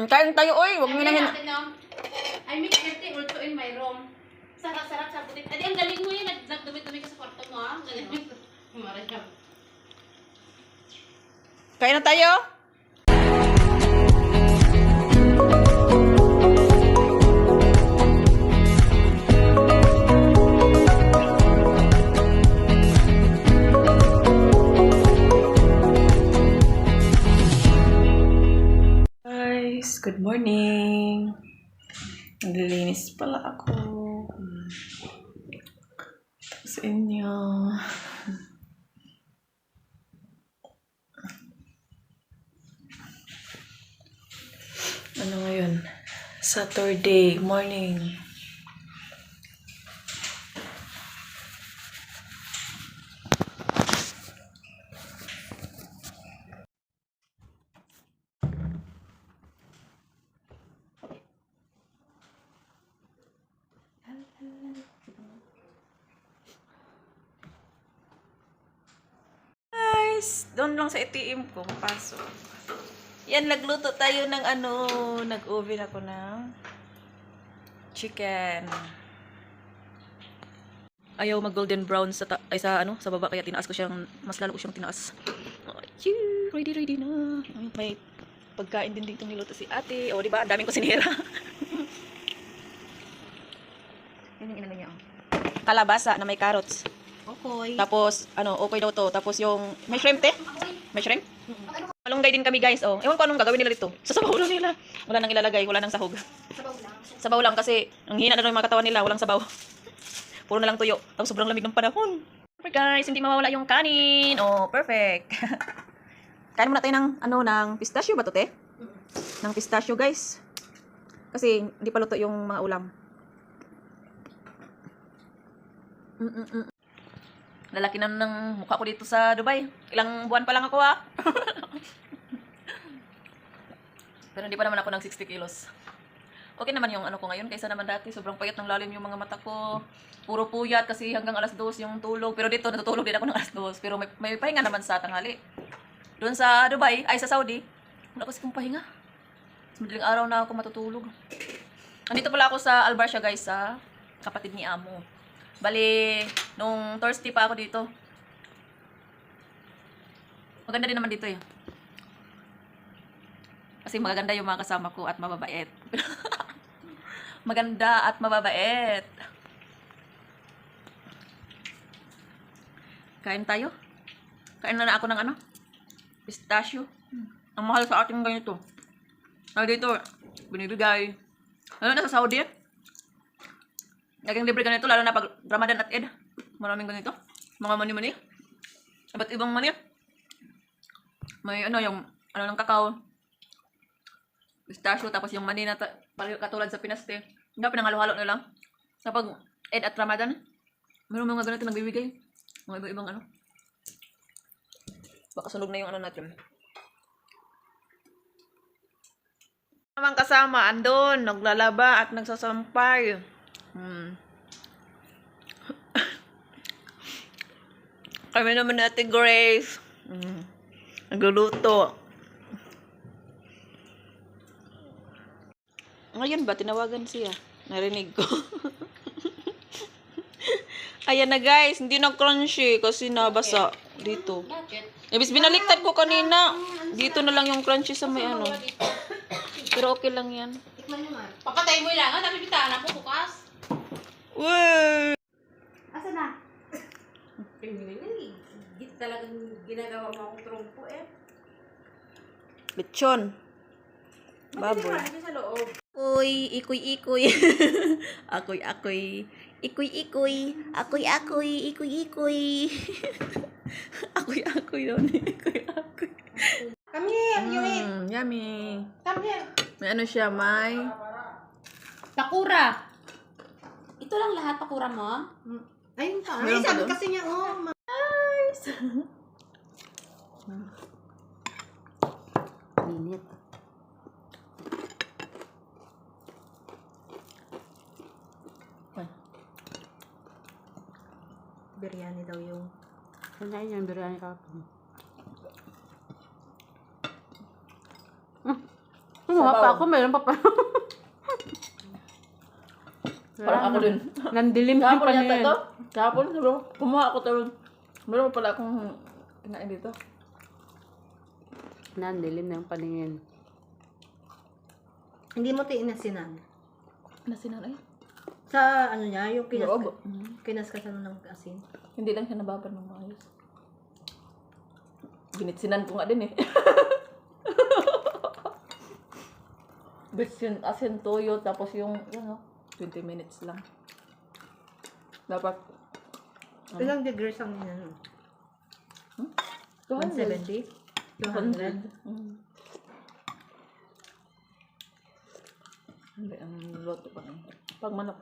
Kain tayo, oy. Huwag mo na hin... I make dirty also in my room. Sarap-sarap sa putit. Adi, ang galing mo yun. Nagdumi-dumi ka sa kwarto mo, ha? Galing mo. Marasya. Kain na tayo. Guys, good morning. Naglilinis pala ako. Sa inyo. Ano ngayon? Saturday morning. Guys, doon lang sa ATM ko, pasok. Yan, nagluto tayo ng nag-oven ako ng chicken. Ayaw mag-golden brown sa sa baba, kaya tinaas ko siyang, mas lalo ko siyang tinaas. Ready na. May pagkain din dito niluto si ate. O, diba? Ang daming kusinera. Yan yung inano niya. Kalabasa na may carrots. Okay. Tapos, okay daw to. Tapos yung, may shrimp, te? May shrimp? Malunggay din kami, guys. Oh. Ewan ko anong gagawin nila dito. Sasabaw lang nila. Wala nang ilalagay. Wala nang sahog. Sabaw lang kasi ang hina na ng mga katawan nila. Walang sabaw. Puro na lang tuyo. Tapos sobrang lamig ng panahon. Perfect, guys. Hindi mawawala yung kanin. Oh, perfect. Kain muna tayo ng pistachio ba to, te? Ng pistachio, guys. Kasi hindi pa luto yung mga ulam. Lalaki na ng mukha ko dito sa Dubai. Ilang buwan pa lang ako, ha? Pero hindi pa naman ako ng 60 kilos. Okay naman yung ko ngayon. Kaysa naman dati, sobrang payat ng lalim yung mga mata ko. Puro puyat kasi hanggang alas 2 yung tulog. Pero dito, natutulog din ako ng alas 2. Pero may pahinga naman sa tanghali. Doon sa Dubai, sa Saudi, wala kasi kong pahinga. Sa madaling araw na ako matutulog. Andito pala ako sa Al Barsha, guys, sa kapatid ni Amo. Bali, nung Thursday pa ako dito. Maganda din naman dito eh. Kasi magaganda yung mga kasama ko at mababait. Maganda at mababait. Kain tayo. Kain na ako ng pistachio. Ang mahal sa ating ganito. Dito, binibigay. Ano na sa Saudi eh? Naging libre ganito, lalo na pag Ramadan at Eid. Maraming ganito. Mga mani-mani. Iba't ibang mani. May yung ng kakao. Pistachio, tapos yung mani na katulad sa Pinas, te. Hindi, pinanghalo-halo na lang. Sa pag Eid at Ramadan, mayroon mga ganito nagbibigay. Mga ibang Baka sunog na yung natin. Namang kasama, andun, naglalaba at nagsasampay. Kami naman natin Grace. Nagluluto. Ngayon ba, tinawagan siya. Narinig ko. Ayan na, guys, hindi na crunchy kasi nabasa dito. Ibig binaliktad ko kanina. Dito na lang yung crunchy sa may Pero okay lang yan. Papatay mo lang, tapos bitahan ako bukas. Uy! Asa na? Talagang ginagawa mo akong trompo eh. Lechon. Baboy. Sa loob. Uy, ikoy-ikoy. Akoy-akoy. Ikoy-ikoy. Akoy-akoy. Ikoy-ikoy. Akoy-akoy daw ni. Ikoy-akoy. Come here, you eat. Yummy. Come here. May siya, may... Pakura. Ito lang lahat pakura mo? Ayun pa. Meron pa sabi doon? kasi niya, Nice. Minit. Biryani daw yung... Kanain yung biryani kapon. Kumuha pa ako, mayroon pa pa. Parang ako din. Nandilim yung Kahapon yata paningin. to. Kahapon, sabi ko, kumuha ako to. Meron pa pala akong kinain dito. Nandilim na yung paningin. Hindi mo tinasinan. Nasinan ay. Sa ano niya, yung Loob. kinaskasan ng asin. Hindi lang siya nababad ng maayos. Ginitsinan ko nga din eh. Bitsin, asin, toyo, tapos yung, 20 minutes lang. Dapat, Ilang degrees ang ano? 200. 170? 200. 200? Hindi, ang loto pa rin. Pag manok.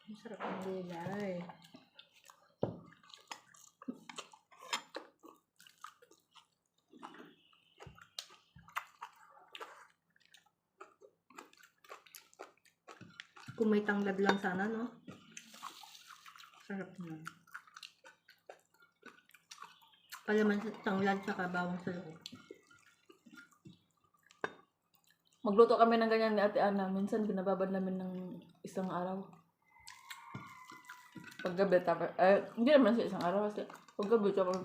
Masarap ang gulay. Kung may tanglad lang sana, no? Sarap na. Palaman sa tanglad sa bawang sa loob. Magluto kami ng ganyan ni Ate Ana. Minsan binababad namin ng isang araw. Paggabi, tapos, hindi naman sa isang araw kasi paggabi, tapos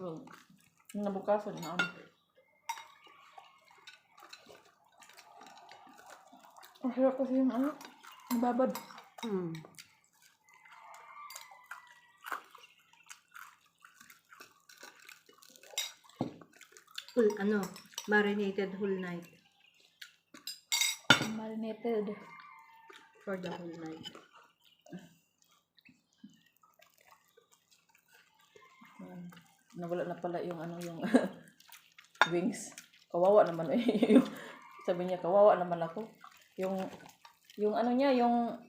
nabukasan na ano. Ang hirap kasi yung ano, nababad. Marinated whole night. Marinated. For the whole night. Nawala na pala yung ano, yung wings. Kawawa naman eh. Sabi niya, kawawa naman ako. Yung ano niya, yung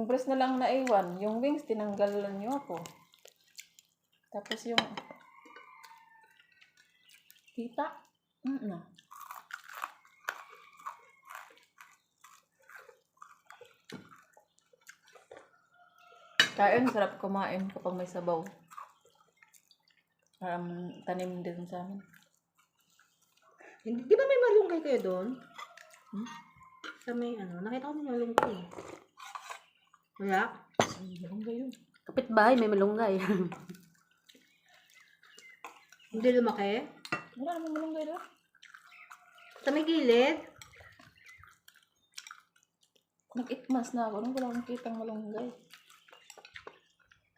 breast na lang naiwan. Yung wings, tinanggalan niyo ako. Tapos yung kita. Kain, sarap kumain kapag may sabaw. Parang tanim din sa amin. Di ba may malunggay kayo doon? Sa may ano, nakita ko may malunggay. Wala? Malunggay yun. Kapitbahay, may malunggay. Hindi lumaki? Wala namang malunggay doon. Sa may gilid? Nag-itmas na ako nung wala akong kitang malunggay.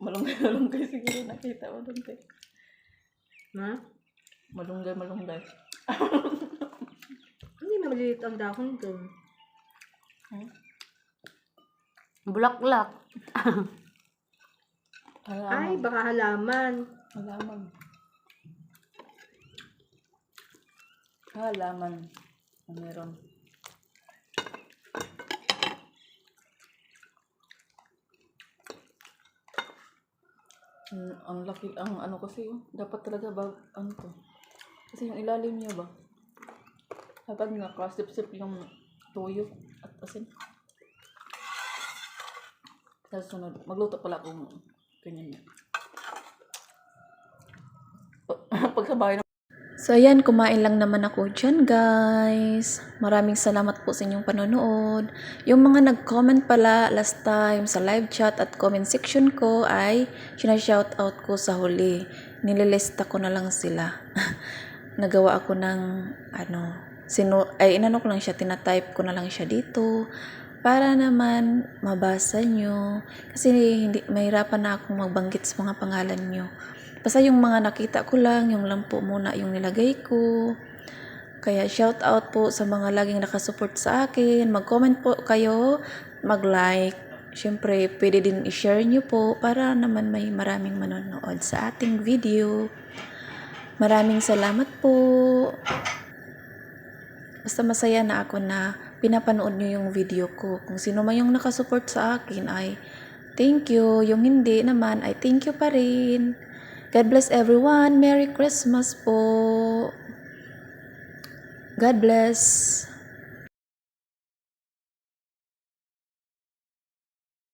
Malunggay siguro nakita mo doon. Ha? Malunggay. Hindi maliliit ang dahon doon. Bulaklak. Ay, baka halaman. Halaman. Meron. Ang laki, ang ano kasi yun. Dapat talaga ano to. Kasi yung ilalim niya ba? Dapat nakasip-sip yung toyo at asin. Sa sunod, magluto pala akong ganyan. Pagsabayan. So ayan, kumain lang naman ako dyan guys. Maraming salamat po sa inyong panonood. Yung mga nag-comment pala last time sa live chat at comment section ko ay sinashoutout ko sa huli. Nililista ko na lang sila. Nagawa ako ng inano ko lang siya, tinatype ko na lang siya dito para naman mabasa nyo. Kasi mahirapan na akong magbanggit sa mga pangalan nyo. Basta yung mga nakita ko lang, yung lang po muna yung nilagay ko. Kaya shout out po sa mga laging nakasupport sa akin. Mag-comment po kayo, mag-like. Siyempre, pwede din i-share nyo po para naman may maraming manonood sa ating video. Maraming salamat po. Basta masaya na ako na pinapanood nyo yung video ko. Kung sino man yung nakasupport sa akin ay thank you. Yung hindi naman ay thank you pa rin. God bless everyone. Merry Christmas po. God bless.